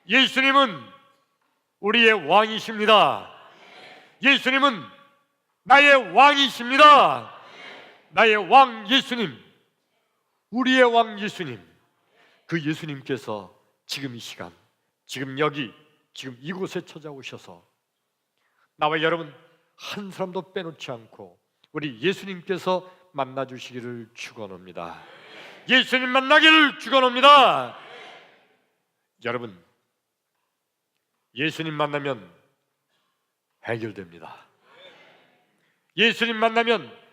예수님은 우리의 왕이십니다. 예수님은 나의 왕이십니다. 나의 왕 예수님, 우리의 왕 예수님, 그 예수님께서 지금 이 시간, 지금 여기, 지금 이곳에 찾아오셔서 나와 여러분 한 사람도 빼놓지 않고 우리 예수님께서 만나주시기를 축원합니다. 예수님 만나기를 축원합니다. 여러분, 예수님 만나면 해결됩니다. 예수님 만나면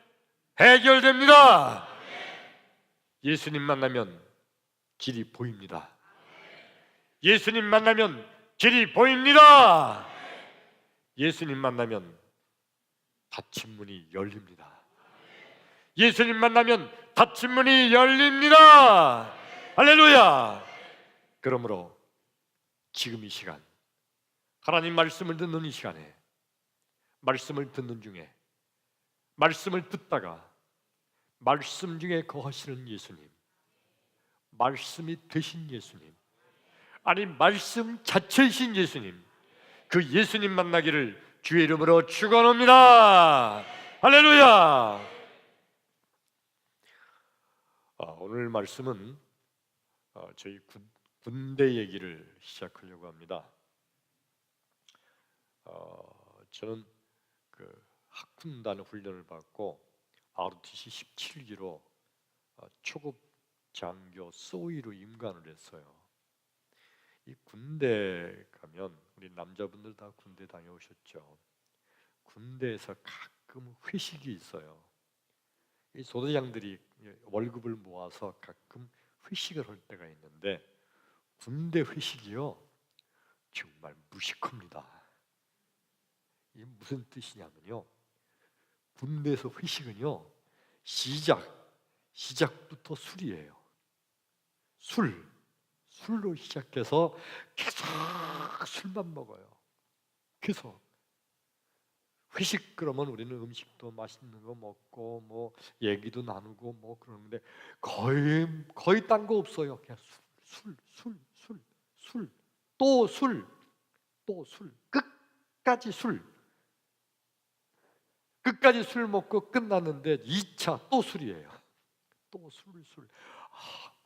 해결됩니다. 예수님 만나면 길이 보입니다. 예수님 만나면 길이 보입니다. 예수님 만나면 닫힌 문이 열립니다. 예수님 만나면 닫힌 문이 열립니다. 할렐루야. 그러므로 지금 이 시간, 하나님 말씀을 듣는 이 시간에, 말씀을 듣는 중에, 말씀을 듣다가 말씀 중에 거하시는 예수님, 말씀이 되신 예수님, 아니 말씀 자체이신 예수님, 그 예수님 만나기를 주의 이름으로 축원합니다. 할렐루야. 오늘 말씀은 저희 군대 얘기를 시작하려고 합니다. 저는 그 학군단 훈련을 받고 ROTC 17기로 초급 장교 소위로 임관을 했어요. 이 군대 가면 우리 남자분들 다 군대 다녀오셨죠. 군대에서 가끔 회식이 있어요. 이 소대장들이 월급을 모아서 가끔 회식을 할 때가 있는데 군대 회식이요 정말 무식합니다. 이게 무슨 뜻이냐면요, 군대에서 회식은요 시작부터 술이에요. 술로 시작해서 계속 술만 먹어요. 계속 회식 그러면 우리는 음식도 맛있는 거 먹고 뭐 얘기도 나누고 뭐 그러는데 거의 딴 거 없어요. 그냥 또 술, 끝까지 술 먹고 끝났는데 2차 또 술이에요. 또 술.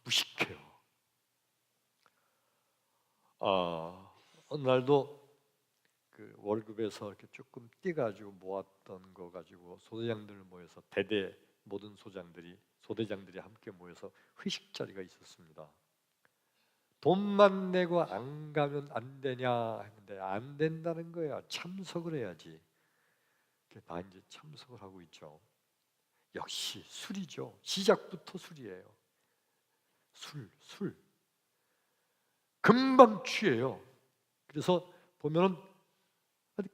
무식해요. 어느 날도 그 월급에서 이렇게 조금 떼가지고 모았던 거 가지고 소대장들 모여서 모든 소대장들이 함께 모여서 회식 자리가 있었습니다. 돈만 내고 안 가면 안 되냐 했는데 안 된다는 거야. 참석을 해야지. 다 이제 참석을 하고 있죠. 역시 술이죠. 시작부터 술이에요. 술. 금방 취해요. 그래서 보면은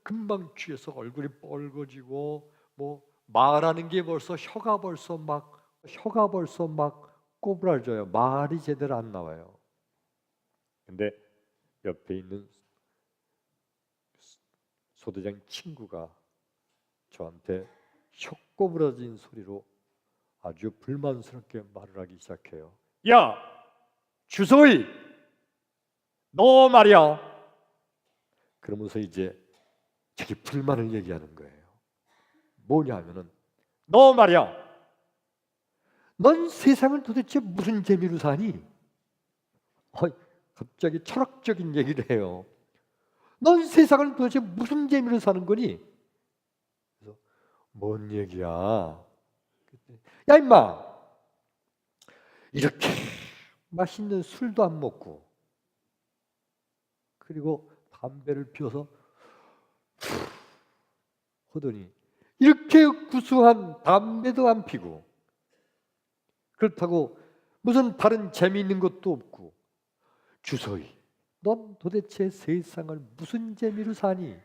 금방 취해서 얼굴이 뻘거지고 뭐 말하는 게 혀가 벌써 막 꼬부라져요. 말이 제대로 안 나와요. 근데 옆에 있는 소대장 친구가 저한테 혀 꼬부라진 소리로 아주 불만스럽게 말을 하기 시작해요. 야, 주소희, 너 말이야. 그러면서 이제 자기 불만을 얘기하는 거예요. 뭐냐 하면은 너 말이야, 넌 세상을 도대체 무슨 재미로 사니? 갑자기 철학적인 얘기를 해요. 넌 세상을 도대체 무슨 재미로 사는 거니? 그래서 뭔 얘기야? 야 임마, 이렇게 맛있는 술도 안 먹고 그리고 담배를 피워서 하더니 이렇게 구수한 담배도 안 피고 그렇다고 무슨 다른 재미있는 것도 없고 주소희, 넌 도대체 세상을 무슨 재미로 사니?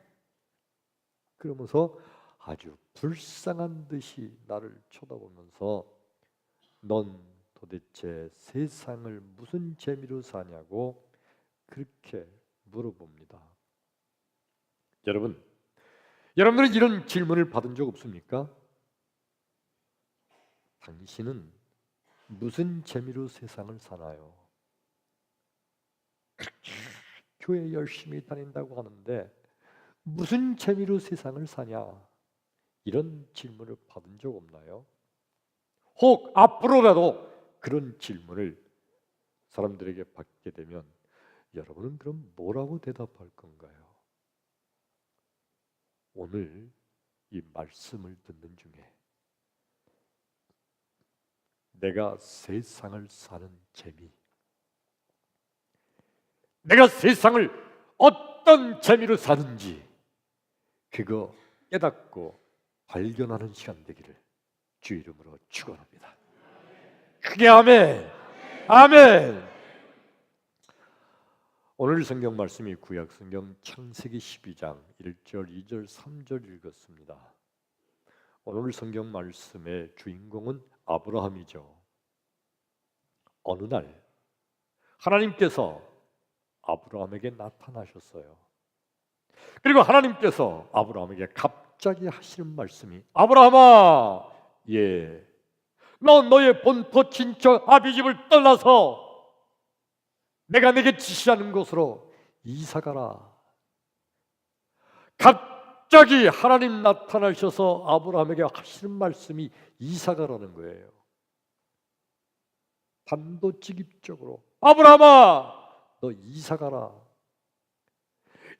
그러면서 아주 불쌍한 듯이 나를 쳐다보면서 넌 도대체 세상을 무슨 재미로 사냐고 그렇게 물어봅니다. 여러분들은 이런 질문을 받은 적 없습니까? 당신은 무슨 재미로 세상을 사나요? 그렇게 교회 열심히 다닌다고 하는데 무슨 재미로 세상을 사냐? 이런 질문을 받은 적 없나요? 혹 앞으로라도 그런 질문을 사람들에게 받게 되면 여러분은 그럼 뭐라고 대답할 건가요? 오늘 이 말씀을 듣는 중에 내가 세상을 사는 재미, 내가 세상을 어떤 재미로 사는지 그거 깨닫고 발견하는 시간 되기를 주 이름으로 축원합니다. 크게 아멘. 아멘. 오늘 성경 말씀이 구약 성경 창세기 12장 1절, 2절, 3절 읽었습니다. 오늘 성경 말씀의 주인공은 아브라함이죠. 어느 날 하나님께서 아브라함에게 나타나셨어요. 그리고 하나님께서 아브라함에게 갑자기 하시는 말씀이 아브라함아, 너 너의 본토 친척 아비집을 떠나서 내가 네게 지시하는 곳으로 이사 가라. 갑자기 하나님 나타나셔서 아브라함에게 하시는 말씀이 이사 가라는 거예요. 단도직입적으로 아브라함아, 너 이사 가라.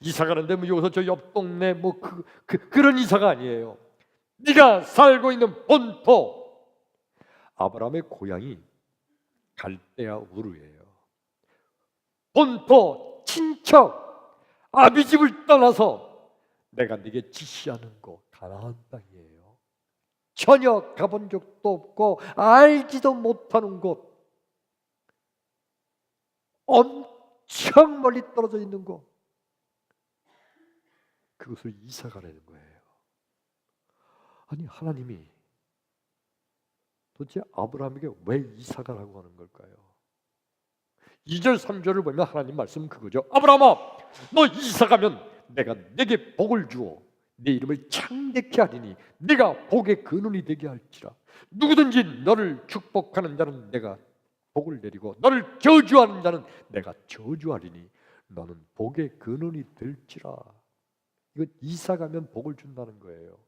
이사 가는데 뭐 여기서 저 옆 동네 뭐 그런 이사가 아니에요. 네가 살고 있는 본토. 아브라함의 고향이 갈대아 우르예요. 본토 친척 아비집을 떠나서 내가 네게 지시하는 곳 가나안 땅이에요. 전혀 가본 적도 없고 알지도 못하는 곳, 엄청 멀리 떨어져 있는 곳, 그것을 이사 가라는 거예요. 아니 하나님이 도대체 아브라함에게 왜 이사 가라고 하는 걸까요? 2절 3절을 보면 하나님 말씀은 그거죠. 아브라함아, 너 이사 가면 내가 네게 복을 주어 네 이름을 창대케 하리니 네가 복의 근원이 되게 할지라. 누구든지 너를 축복하는 자는 내가 복을 내리고 너를 저주하는 자는 내가 저주하리니 너는 복의 근원이 될지라. 이거 이사 가면 복을 준다는 거예요.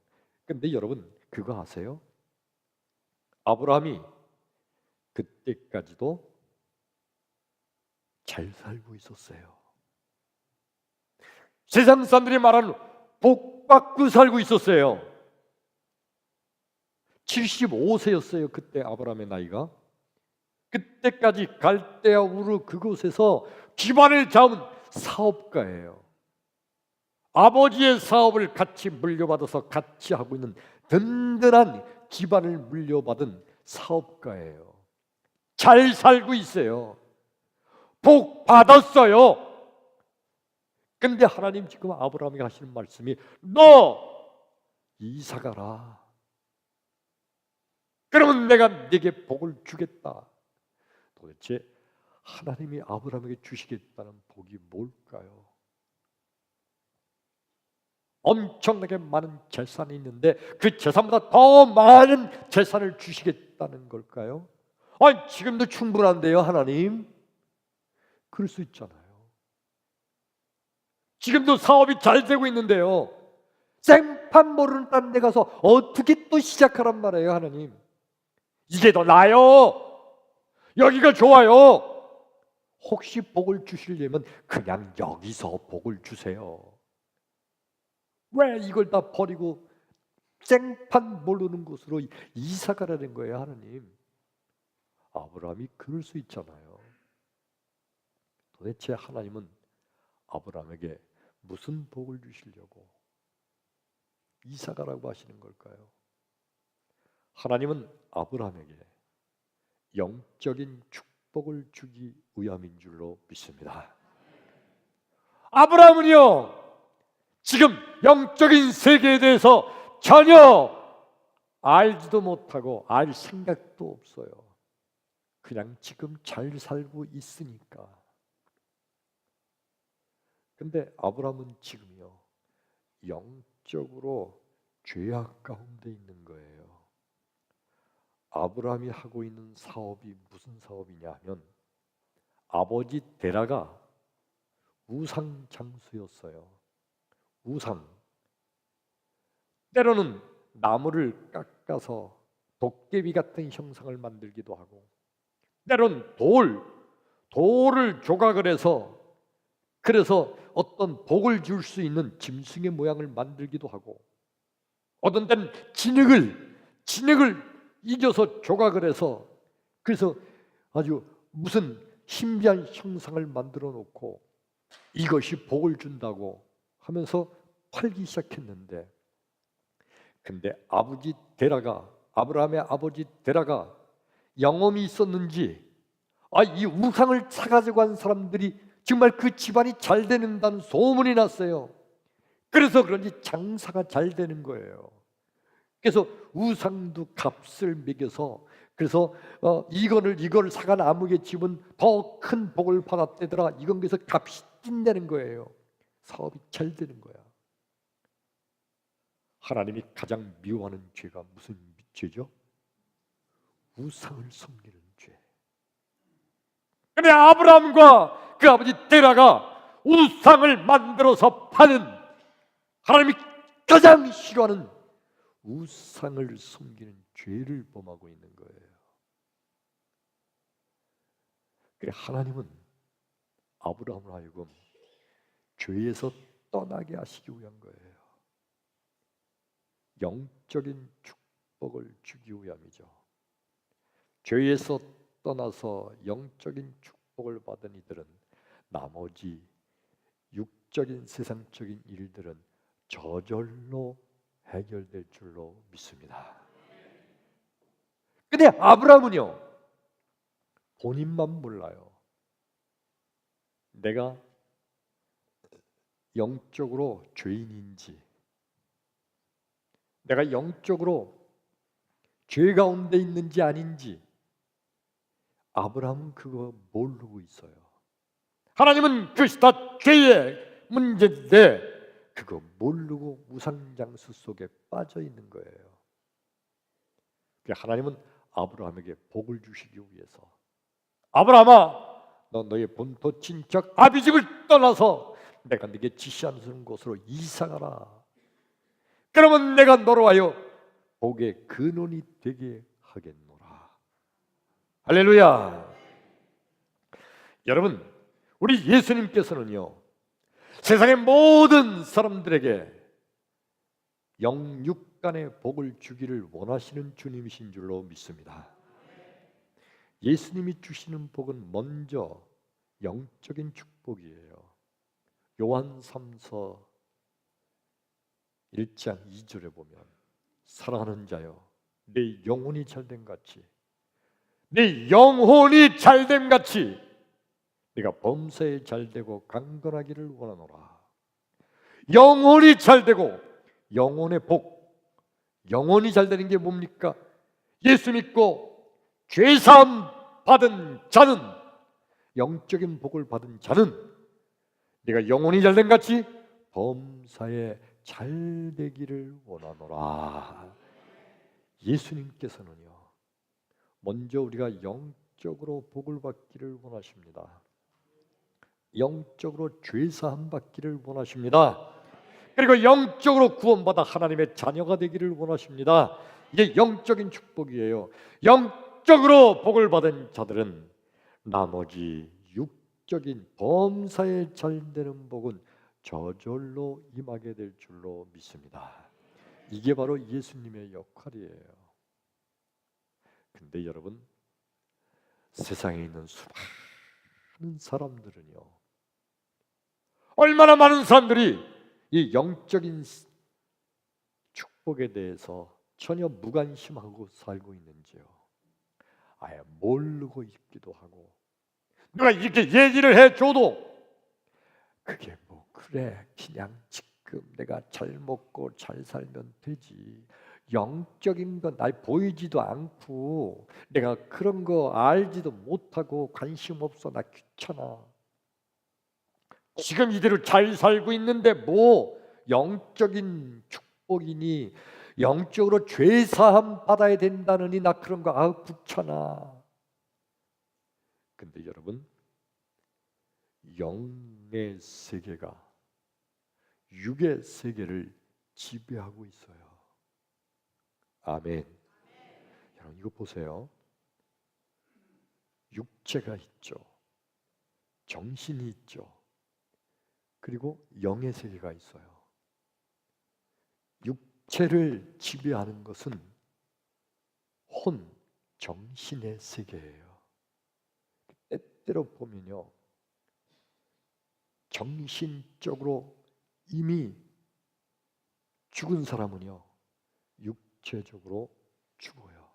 근데 여러분 그거 아세요? 아브라함이 그때까지도 잘 살고 있었어요. 세상 사람들이 말하는 복 받고 살고 있었어요. 75세였어요. 그때 아브라함의 나이가. 그때까지 갈대아 우르 그곳에서 기반을 잡은 사업가예요. 아버지의 사업을 같이 물려받아서 같이 하고 있는 든든한 기반을 물려받은 사업가예요. 잘 살고 있어요. 복 받았어요. 근데 하나님 지금 아브라함에게 하시는 말씀이 너 이사 가라. 그러면 내가 네게 복을 주겠다. 도대체 하나님이 아브라함에게 주시겠다는 복이 뭘까요? 엄청나게 많은 재산이 있는데 그 재산보다 더 많은 재산을 주시겠다는 걸까요? 아니 지금도 충분한데요, 하나님. 그럴 수 있잖아요. 지금도 사업이 잘 되고 있는데요. 생판 모르는 딴 데 가서 어떻게 또 시작하란 말이에요, 하나님. 이게 더 나아요. 여기가 좋아요. 혹시 복을 주시려면 그냥 여기서 복을 주세요. 왜 이걸 다 버리고 생판 모르는 곳으로 이사 가라는 거예요, 하나님. 아브라함이 그럴 수 있잖아요. 도대체 하나님은 아브라함에게 무슨 복을 주시려고 이사 가라고 하시는 걸까요? 하나님은 아브라함에게 영적인 축복을 주기 위함인 줄로 믿습니다. 아브라함은요, 지금 영적인 세계에 대해서 전혀 알지도 못하고 알 생각도 없어요. 그냥 지금 잘 살고 있으니까. 근데 아브라함은 지금요, 영적으로 죄악 가운데 있는 거예요. 아브라함이 하고 있는 사업이 무슨 사업이냐 하면 아버지 데라가 우상 장수였어요. 우상. 때로는 나무를 깎아서 도깨비 같은 형상을 만들기도 하고, 때로는 돌을 조각을 해서 그래서 어떤 복을 줄 수 있는 짐승의 모양을 만들기도 하고, 어떤 때는 진흙을 이겨서 조각을 해서 그래서 아주 무슨 신비한 형상을 만들어 놓고 이것이 복을 준다고 하면서 팔기 시작했는데, 근데 아브라함의 아버지 데라가 영험이 있었는지 이 우상을 사가지고 간 사람들이 정말 그 집안이 잘 되는다는 소문이 났어요. 그래서 그런지 장사가 잘 되는 거예요. 그래서 우상도 값을 매겨서 그래서 이거를 사간 아무개 집은 더 큰 복을 받았대더라. 이건 그래서 값이 뛴다는 거예요. 사업이 잘 되는 거야. 하나님이 가장 미워하는 죄가 무슨 죄죠? 우상을 섬기는 죄. 근데 아브라함과 그 아버지 데라가 우상을 만들어서 파는, 하나님이 가장 싫어하는 우상을 섬기는 죄를 범하고 있는 거예요. 그래 하나님은 아브라함을 하여금 죄에서 떠나게 하시기 위한 거예요. 영적인 축복을 주기 위함이죠. 죄에서 떠나서 영적인 축복을 받은 이들은 나머지 육적인 세상적인 일들은 저절로 해결될 줄로 믿습니다. 근데 아브라함은요, 본인만 몰라요. 내가 영적으로 죄인인지, 내가 영적으로 죄 가운데 있는지 아닌지 아브라함은 그거 모르고 있어요. 하나님은 그것이 다 죄의 문제인데 그거 모르고 우상장수 속에 빠져 있는 거예요. 하나님은 아브라함에게 복을 주시기 위해서, 아브라함아, 너 너의 본토 친척 아비집을 떠나서 내가 네게 지시하는 곳으로 이사가라. 그러면 내가 너로 하여 복의 근원이 되게 하겠노라. 할렐루야. 여러분, 우리 예수님께서는요, 세상의 모든 사람들에게 영육간의 복을 주기를 원하시는 주님이신 줄로 믿습니다. 예수님이 주시는 복은 먼저 영적인 축복이에요. 요한 3서 1장 2절에 보면 사랑하는 자여, 내 영혼이 잘됨 같이 네가 범사에 잘되고 강건하기를 원하노라. 영혼이 잘되고 영혼의 복, 영혼이 잘되는 게 뭡니까? 예수 믿고 죄사함 받은 자는, 영적인 복을 받은 자는 네가 영혼이 잘된 같이 범사에 잘되기를 원하노라. 예수님께서는요, 먼저 우리가 영적으로 복을 받기를 원하십니다. 영적으로 죄사함 받기를 원하십니다. 그리고 영적으로 구원받아 하나님의 자녀가 되기를 원하십니다. 이게 영적인 축복이에요. 영적으로 복을 받은 자들은 나머지 육적인 범사에 잘되는 복은 저절로 임하게 될 줄로 믿습니다. 이게 바로 예수님의 역할이에요. 근데 여러분, 세상에 있는 수많은 사람들은요, 얼마나 많은 사람들이 이 영적인 축복에 대해서 전혀 무관심하고 살고 있는지요. 아예 모르고 있기도 하고, 누가 이렇게 얘기를 해줘도 그게 뭐 그래, 그냥 지금 내가 잘 먹고 잘 살면 되지, 영적인 건 날 보이지도 않고 내가 그런 거 알지도 못하고 관심 없어, 나 귀찮아, 지금 이대로 잘 살고 있는데 뭐 영적인 축복이니, 영적으로 죄사함 받아야 된다느니 나 그런 거 귀찮아. 근데 여러분, 영적인 내 세계가 육의 세계를 지배하고 있어요. 아멘. 여러분 이거 보세요. 육체가 있죠. 정신이 있죠. 그리고 영의 세계가 있어요. 육체를 지배하는 것은 혼, 정신의 세계예요. 때때로 보면요, 정신적으로 이미 죽은 사람은요, 육체적으로 죽어요.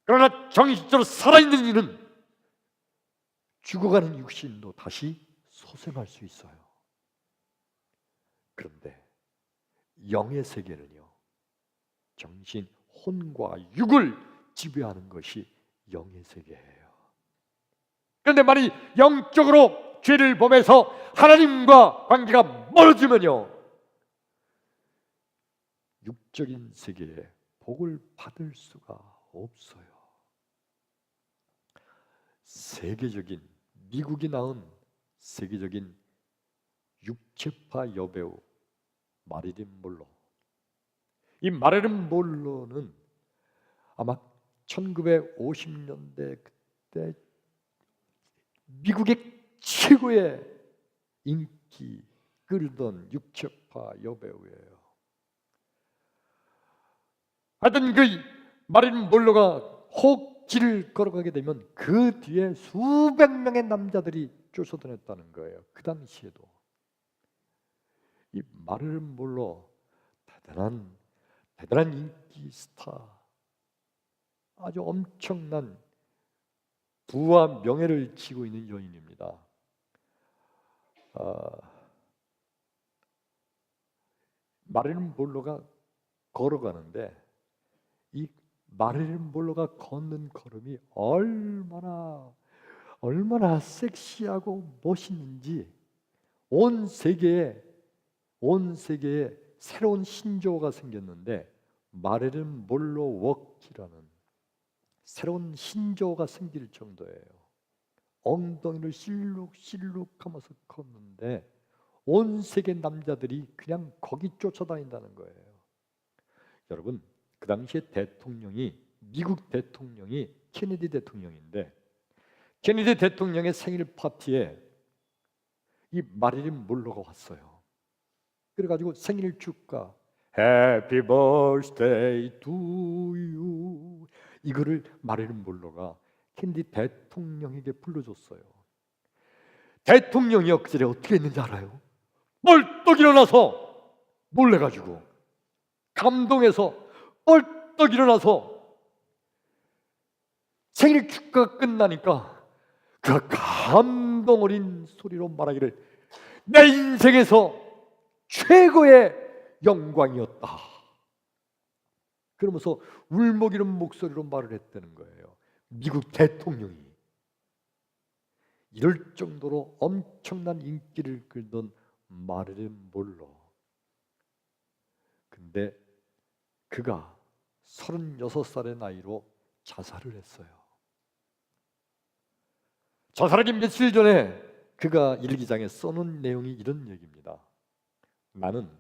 그러나 정신적으로 살아있는 이는 죽어가는 육신도 다시 소생할 수 있어요. 그런데 영의 세계는요, 정신, 혼과 육을 지배하는 것이 영의 세계예요. 그런데 만약 영적으로 죄를 범해서 하나님과 관계가 멀어지면요, 육적인 세계에 복을 받을 수가 없어요. 세계적인, 미국이 낳은 세계적인 육체파 여배우 마릴린 monroe. 이 마릴린 monroe는 아마 1950년대 그때 미국의 최고의 인기 끌던 육체파 여배우예요. 하여튼 그 마릴린 monroe가 혹 길을 걸어가게 되면 그 뒤에 수백 명의 남자들이 쫓아다녔다는 거예요. 그 당시에도. 이 마릴린 monroe 대단한 인기 스타, 아주 엄청난 부와 명예를 지고 있는 여인입니다. 마릴린 monroe가 걸어가는데 이 마릴린 monroe가 걷는 걸음이 얼마나 섹시하고 멋있는지 온 세계에 새로운 신조어가 생겼는데 마릴린 monroe 워크라는 새로운 신조어가 생길 정도예요. 엉덩이를 실룩실룩하면서 걷는데 온 세계 남자들이 그냥 거기 쫓아다닌다는 거예요. 여러분, 그 당시에 미국 대통령이 케네디 대통령인데, 케네디 대통령의 생일 파티에 이 마릴린 monroe가 왔어요. 그래가지고 생일 축하, Happy birthday to you, 이거를 마릴린 monroe가 케네디 대통령에게 불러줬어요. 대통령이 그 자리에 어떻게 했는지 알아요? 벌떡 일어나서 놀래가지고 감동해서 벌떡 일어나서 생일 축하가 끝나니까 그 감동 어린 소리로 말하기를 내 인생에서 최고의 영광이었다. 그러면서 울먹이는 목소리로 말을 했다는 거예요. 미국 대통령이. 이럴 정도로 엄청난 인기를 끌던 마릴린 monroe. 근데 그가 36살의 나이로 자살을 했어요. 자살하기 며칠 전에 그가 일기장에 써놓은 내용이 이런 얘기입니다. 나는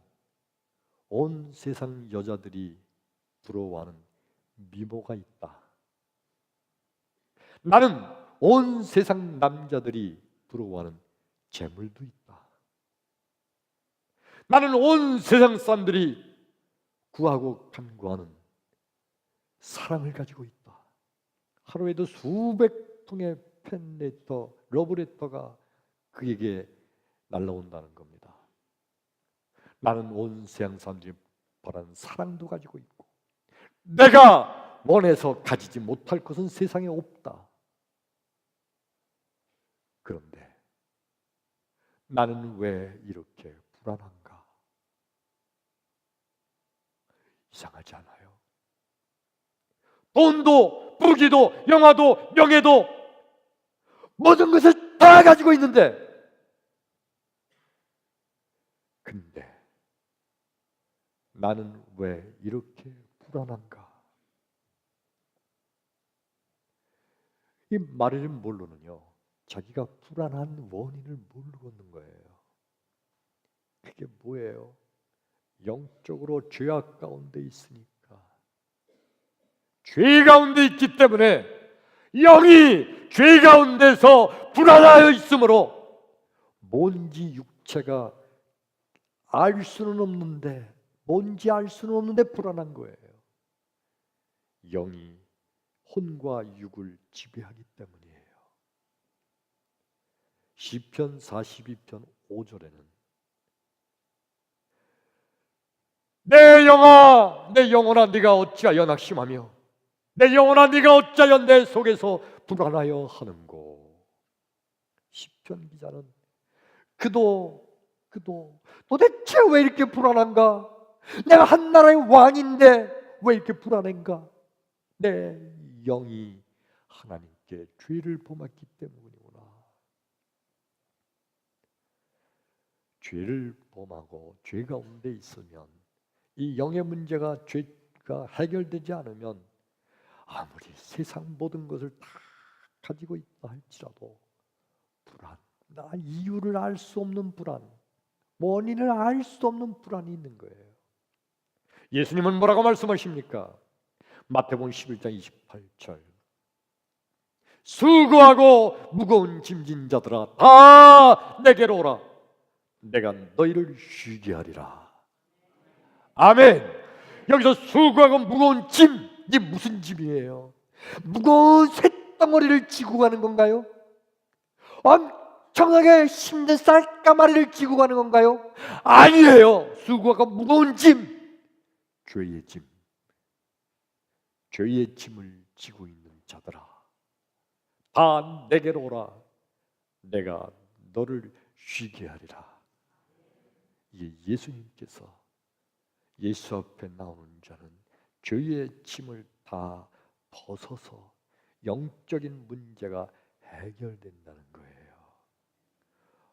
온 세상 여자들이 부러워하는 미모가 있다. 나는 온 세상 남자들이 부러워하는 재물도 있다. 나는 온 세상 사람들이 구하고 간구하는 사랑을 가지고 있다. 하루에도 수백 통의 팬레터, 러브레터가 그에게 날라온다는 겁니다. 나는 온 세상 사람들이 바라는 사랑도 가지고 있고 내가 원해서 가지지 못할 것은 세상에 없다. 그런데 나는 왜 이렇게 불안한가? 이상하지 않아요? 돈도, 부귀도, 영화도, 명예도 모든 것을 다 가지고 있는데, 근데 나는 왜 이렇게 불안한가? 이 마릴린 monroe는요, 자기가 불안한 원인을 모르고 있는 거예요. 그게 뭐예요? 영적으로 죄악 가운데 있으니까. 죄 가운데 있기 때문에 영이 죄 가운데서 불안하여 있으므로 뭔지 육체가 알 수는 없는데, 뭔지 알 수는 없는데 불안한 거예요. 영이 혼과 육을 지배하기 때문이에요. 시편 42편 5절에는 내 영아, 내 영혼아, 네가 어찌하여 낙심하며 내 영혼아, 네가 어찌하여 내 속에서 불안하여 하는고. 시편 기자는 그도 도대체 왜 이렇게 불안한가? 내가 한 나라의 왕인데 왜 이렇게 불안한가? 내 영이 하나님께 죄를 범했기 때문이구나. 죄를 범하고 죄 가운데 있으면, 이 영의 문제가, 죄가 해결되지 않으면 아무리 세상 모든 것을 다 가지고 있다 할지라도 불안, 나 이유를 알 수 없는 불안, 원인을 알 수 없는 불안이 있는 거예요. 예수님은 뭐라고 말씀하십니까? 마태복음 11장 28절 수고하고 무거운 짐진 자들아 다 내게로 오라 내가 너희를 쉬게 하리라. 아멘. 여기서 수고하고 무거운 짐, 이게 무슨 짐이에요? 무거운 쇳덩어리를 지고 가는 건가요? 엄청나게 힘든 쌀가마리를 지고 가는 건가요? 아니에요. 수고하고 무거운 짐, 죄의 짐, 죄의 짐을 지고 있는 자들아 다 내게로 오라 내가 너를 쉬게 하리라. 이게 예수님께서 예수 앞에 나오는 자는 죄의 짐을 다 벗어서 영적인 문제가 해결된다는 거예요.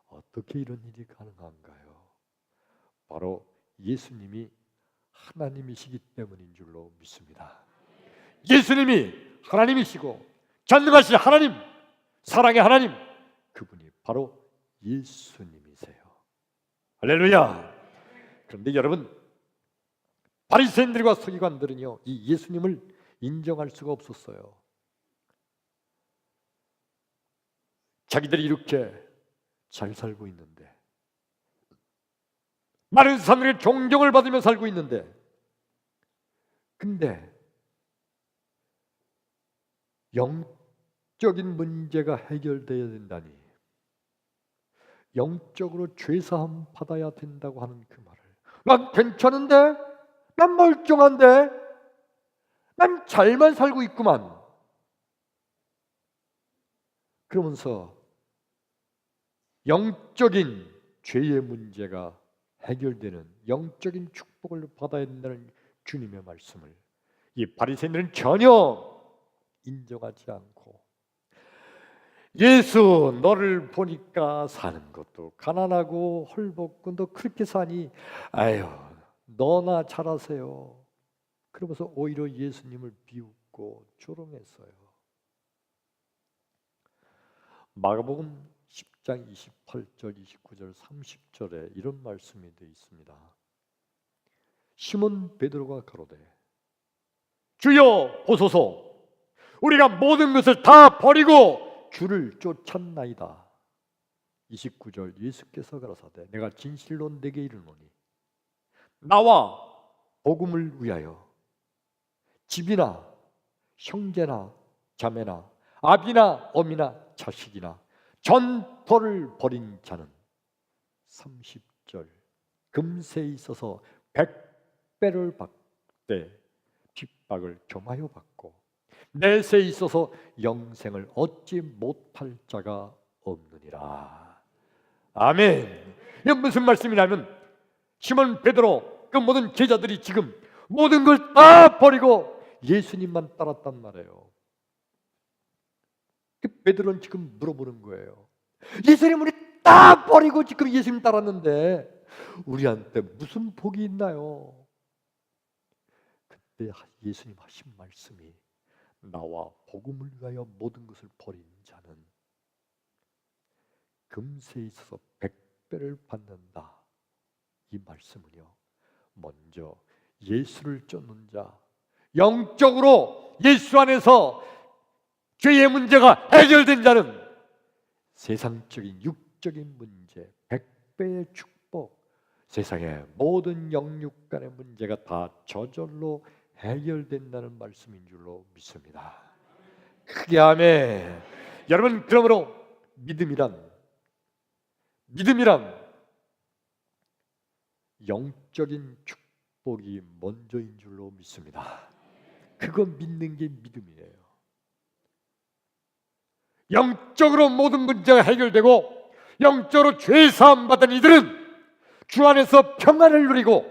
어떻게 이런 일이 가능한가요? 바로 예수님이 하나님이시기 때문인 줄로 믿습니다. 예수님이 하나님이시고 전능하신 하나님, 사랑의 하나님, 그분이 바로 예수님이세요. 할렐루야. 그런데 여러분, 바리새인들과 서기관들은요, 이 예수님을 인정할 수가 없었어요. 자기들이 이렇게 잘 살고 있는데, 많은 사람들의 존경을 받으며 살고 있는데, 근데 영적인 문제가 해결되어야 된다니, 영적으로 죄사함 받아야 된다고 하는 그 말을, 난 괜찮은데, 난 멀쩡한데, 난 잘만 살고 있구만, 그러면서 영적인 죄의 문제가 해결되는 영적인 축복을 받아야 된다는 주님의 말씀을 이 바리새인들은 전혀 인정하지 않고, 예수 너를 보니까 사는 것도 가난하고 헐벗고 너 그렇게 사니 아유 너나 잘하세요, 그러면서 오히려 예수님을 비웃고 조롱했어요. 마가복음 10장 28절 29절 30절에 이런 말씀이 되어 있습니다. 시몬 베드로가 가로되 주여 보소서 우리가 모든 것을 다 버리고 주를 쫓았나이다. 29절 예수께서 가라사대 내가 진실로 네게 이르노니 나와 복음을 위하여 집이나 형제나 자매나 아비나 어미나 자식이나 전토를 벌인 자는 30절 금세에 있어서 100배를 받되 핍박을 겸하여 받고 내세에 있어서 영생을 얻지 못할 자가 없느니라. 아멘. 이건 무슨 말씀이냐면 시몬 베드로 그 모든 제자들이 지금 모든 걸 다 버리고 예수님만 따랐단 말이에요. 베드로는 지금 물어보는 거예요. 예수님 우리 다 버리고 지금 예수님 따랐는데 우리한테 무슨 복이 있나요? 그때 예수님 하신 말씀이 나와 복음을 위하여 모든 것을 버린 자는 금세에 있어서 100배를 받는다. 이 말씀은요, 먼저 예수를 쫓는 자, 영적으로 예수 안에서 죄의 문제가 해결된 자는 세상적인 육적인 문제, 100배의 축복, 세상의 모든 영육 간의 문제가 다 저절로 해결된다는 말씀인 줄로 믿습니다. 크게 아멘. 여러분, 그러므로 믿음이란 영적인 축복이 먼저인 줄로 믿습니다. 그거 믿는 게 믿음이에요. 영적으로 모든 문제가 해결되고 영적으로 죄 사함 받은 이들은 주 안에서 평안을 누리고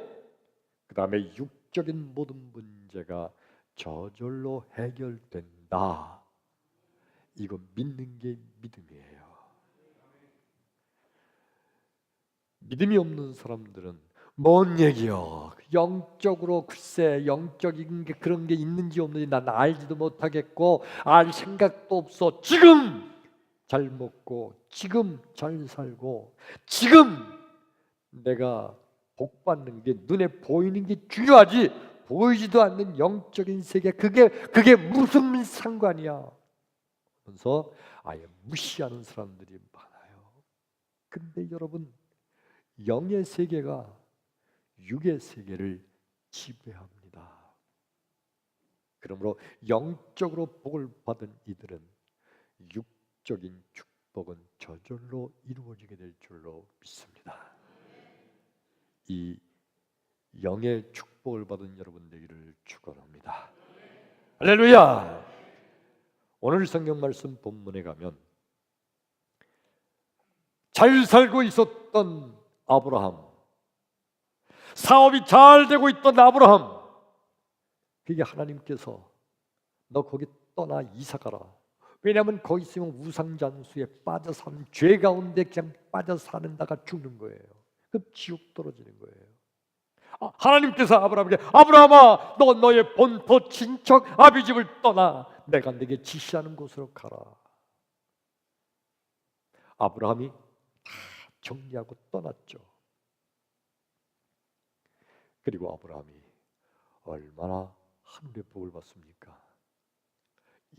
그 다음에 육적인 모든 문제가 저절로 해결된다. 이거 믿는 게 믿음이에요. 믿음이 없는 사람들은 뭔 얘기요? 영적으로 글쎄 영적인 게 그런 게 있는지 없는지 난 알지도 못하겠고 알 생각도 없어. 지금 잘 먹고 지금 잘 살고 지금 내가 복 받는 게 눈에 보이는 게 중요하지 보이지도 않는 영적인 세계 그게 무슨 상관이야? 그래서 아예 무시하는 사람들이 많아요. 근데 여러분, 영의 세계가 육의 세계를 지배합니다. 그러므로 영적으로 복을 받은 이들은 육적인 축복은 저절로 이루어지게 될 줄로 믿습니다. 이 영의 축복을 받은 여러분 되기를 축원합니다. 할렐루야. 오늘 성경 말씀 본문에 가면 잘 살고 있었던 아브라함, 사업이 잘 되고 있던 아브라함, 그게 하나님께서 너 거기 떠나 이사가라. 왜냐하면 거기 있으면 우상장수에 빠져 사는 죄 가운데 그냥 빠져 사는다가 죽는 거예요. 그럼 지옥 떨어지는 거예요. 하나님께서 아브라함에게 아브라함아 너 너의 본토 친척 아비 집을 떠나 내가 네게 지시하는 곳으로 가라. 아브라함이 다 정리하고 떠났죠. 그리고 아브라함이 얼마나 하늘의 복을 받습니까?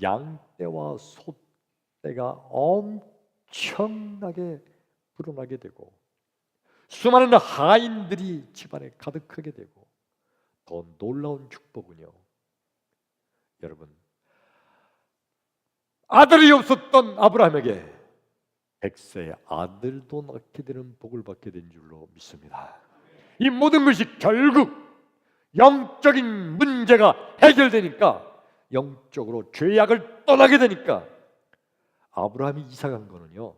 양떼와 소떼가 엄청나게 불어나게 되고 수많은 하인들이 집안에 가득하게 되고 더 놀라운 축복은요, 여러분, 아들이 없었던 아브라함에게 100세의 아들도 낳게 되는 복을 받게 된 줄로 믿습니다. 이 모든 것이 결국 영적인 문제가 해결되니까 영적으로 죄악을 떠나게 되니까 아브라함이 이사간 거는요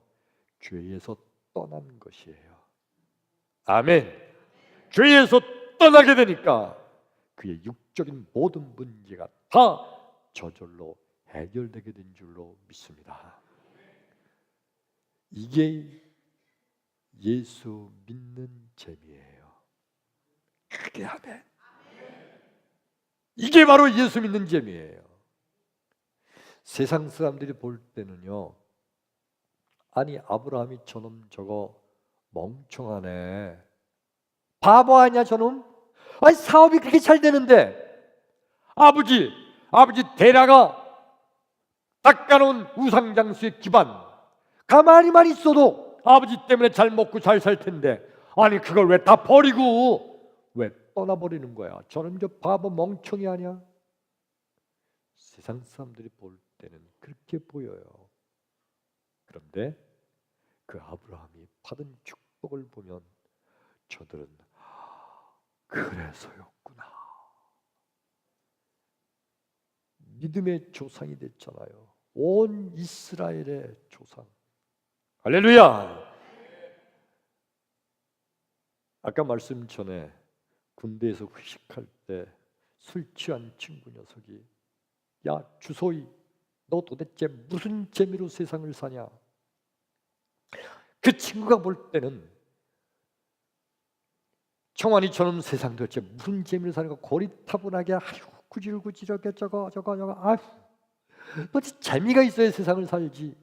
죄에서 떠난 것이에요. 아멘. 죄에서 떠나게 되니까 그의 육적인 모든 문제가 다 저절로 해결되게 된 줄로 믿습니다. 이게 예수 믿는 재미예요. 크게 아멘. 이게 바로 예수 믿는 재미예요. 세상 사람들이 볼 때는요, 아니 아브라함이 저놈 저거 멍청하네, 바보 아니야 저놈? 아니 사업이 그렇게 잘 되는데 아버지 데라가 닦아놓은 우상장수의 기반 가만히만 있어도 아버지 때문에 잘 먹고 잘 살 텐데 아니 그걸 왜 다 버리고 왜 떠나버리는 거야? 저놈 저 바보 멍청이 아니야? 세상 사람들이 볼 때는 그렇게 보여요. 그런데 그 아브라함이 받은 축복을 보면 저들은 그래서였구나. 믿음의 조상이 됐잖아요. 온 이스라엘의 조상. 할렐루야. 아까 말씀 전에 군대에서 회식할 때 술 취한 친구 녀석이 야 주소이 너 도대체 무슨 재미로 세상을 사냐? 그 친구가 볼 때는 청환이 저놈 세상 도대체 무슨 재미로 사는 거 고리타분하게 아유 구질구질하게 저거 아유 도대체 재미가 있어야 세상을 살지.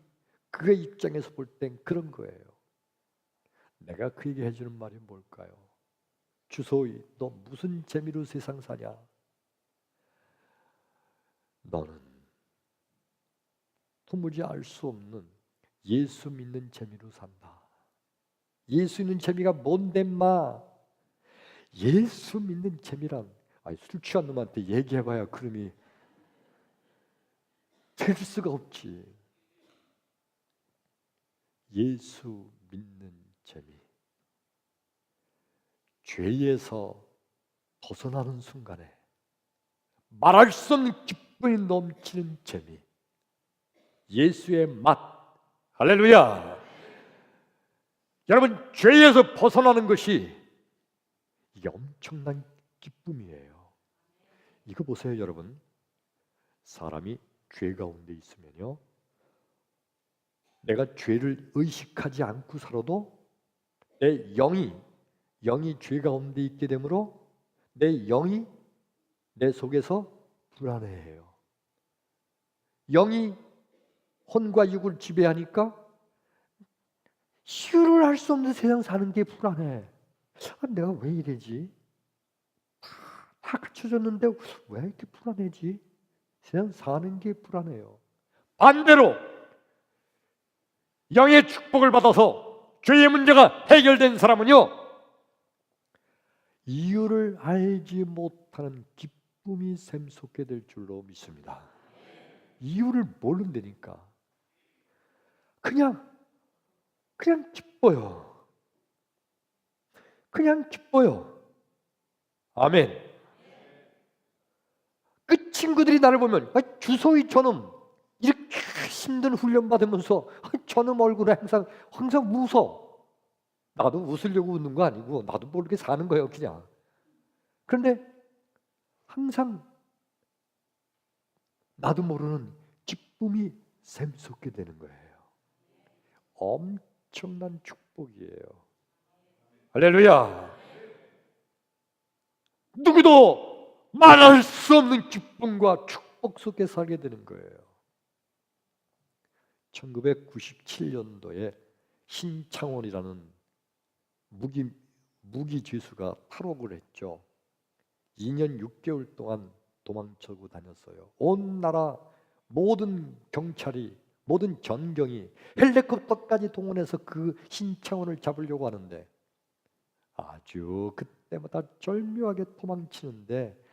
그의 입장에서 볼 땐 그런 거예요. 내가 그에게 해주는 말이 뭘까요? 주소이, 너 무슨 재미로 세상 사냐? 너는 도무지 알 수 없는 예수 믿는 재미로 산다. 예수 믿는 재미가 뭔데 마? 예수 믿는 재미란, 술 취한 놈한테 얘기해봐야 그놈이 될 수가 없지. 예수 믿는 재미, 죄에서 벗어나는 순간에 말할 수 없는 기쁨이 넘치는 재미, 예수의 맛. 할렐루야. 여러분, 죄에서 벗어나는 것이 이게 엄청난 기쁨이에요. 이거 보세요, 여러분. 사람이 죄 가운데 있으면요, 내가 죄를 의식하지 않고 살아도 내 영이 죄 가운데 있게 되므로 내 영이 내 속에서 불안해해요. 영이 혼과 육을 지배하니까 시유를 할 수 없는 세상 사는 게 불안해. 내가 왜 이러지? 다 갖춰졌는데 왜 이렇게 불안해지? 세상 사는 게 불안해요. 반대로 영의 축복을 받아서 죄의 문제가 해결된 사람은요, 이유를 알지 못하는 기쁨이 샘솟게 될 줄로 믿습니다. 이유를 모른다니까. 그냥 기뻐요. 그냥 기뻐요. 아멘. 그 친구들이 나를 보면, 주소희 저놈 이렇게 힘든 훈련 받으면서 저놈 얼굴에 항상 웃어. 나도 웃으려고 웃는 거 아니고 나도 모르게 사는 거예요, 그냥. 그런데 항상 나도 모르는 기쁨이 샘솟게 되는 거예요. 엄청난 축복이에요. 할렐루야. 누구도 말할 수 없는 기쁨과 축복 속에 살게 되는 거예요. 1997년도에 신창원이라는 무기 죄수가 탈옥을 했죠. 2년 6개월 동안 도망치고 다녔어요. 온 나라 모든 경찰이, 모든 전경이 헬리콥터까지 동원해서 그 신창원을 잡으려고 하는데 아주 그때마다 절묘하게 도망치는데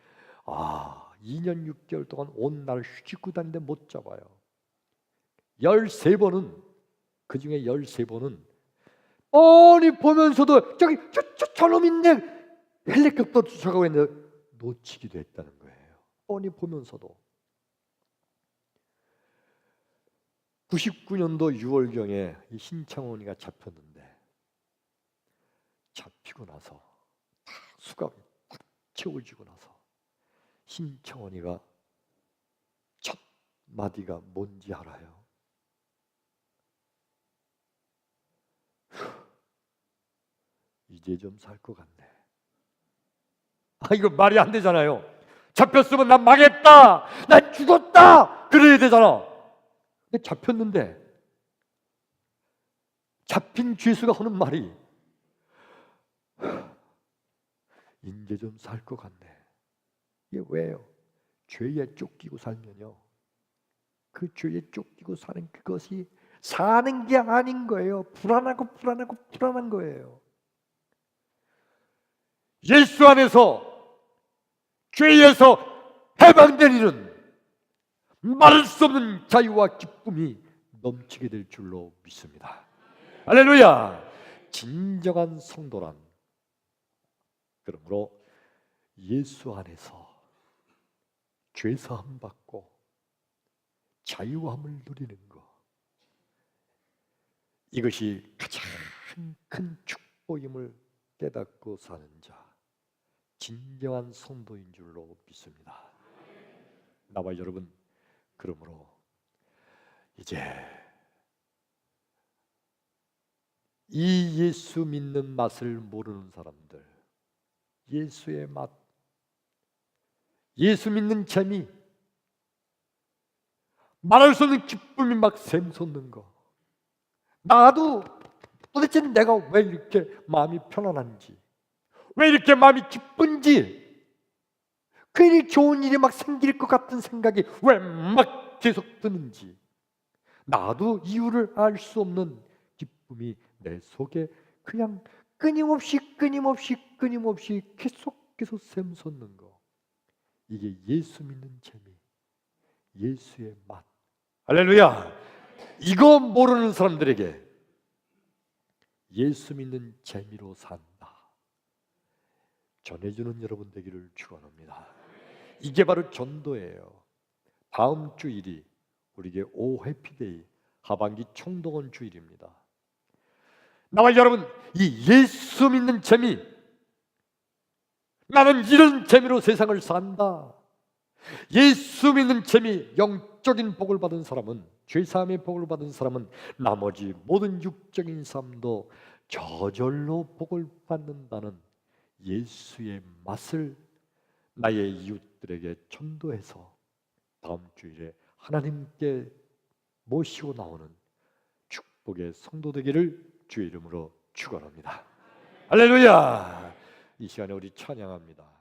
2년 6개월 동안 온 나라를 휘짓고 다니는데 못 잡아요. 13번은, 그 중에 13번은 뻔히 보면서도 저놈인데 헬리콥터 쫓아가고 있는데 놓치기도 했다는 거예요. 뻔히 보면서도. 99년도 6월경에 이 신창원이가 잡혔는데, 잡히고 나서 다 수갑이 꽉 채워지고 나서 신창원이가 첫 마디가 뭔지 알아요? 이제 좀 살 것 같네. 이거 말이 안 되잖아요. 잡혔으면 난 망했다, 난 죽었다 그래야 되잖아. 근데 잡혔는데 잡힌 죄수가 하는 말이 이제 좀 살 것 같네. 이게 왜요? 죄에 쫓기고 살면요, 그 죄에 쫓기고 사는 그것이 사는 게 아닌 거예요. 불안한 거예요. 예수 안에서 죄에서 해방되는 말할 수 없는 자유와 기쁨이 넘치게 될 줄로 믿습니다. 할렐루야. 진정한 성도란, 그러므로 예수 안에서 죄사함 받고 자유함을 누리는 것, 이것이 가장 큰 축복임을 깨닫고 사는 자, 진정한 성도인 줄로 믿습니다. 나와 여러분, 그러므로 이제 이 예수 믿는 맛을 모르는 사람들, 예수의 맛, 예수 믿는 재미, 말할 수 없는 기쁨이 막 샘솟는 거, 나도 도대체 내가 왜 이렇게 마음이 편안한지, 왜 이렇게 마음이 기쁜지, 괜히 좋은 일이 막 생길 것 같은 생각이 왜 막 계속 드는지, 나도 이유를 알 수 없는 기쁨이 내 속에 그냥 끊임없이 계속해서 샘솟는 거. 이게 예수 믿는 재미, 예수의 맛. 할렐루야. 이거 모르는 사람들에게 예수 믿는 재미로 산다 전해주는 여러분 되기를 축원합니다. 이게 바로 전도예요. 다음 주일이 우리에게 오 해피데이, 하반기 총동원 주일입니다. 나와 여러분, 이 예수 믿는 재미, 나는 이런 재미로 세상을 산다. 예수 믿는 재미, 영적인 복을 받은 사람은, 죄사함의 복을 받은 사람은 나머지 모든 육적인 삶도 저절로 복을 받는다는 예수의 맛을 나의 이웃들에게 전도해서 다음 주일에 하나님께 모시고 나오는 축복의 성도 되기를 주의 이름으로 축원합니다. 할렐루야. 이 시간에 우리 찬양합니다.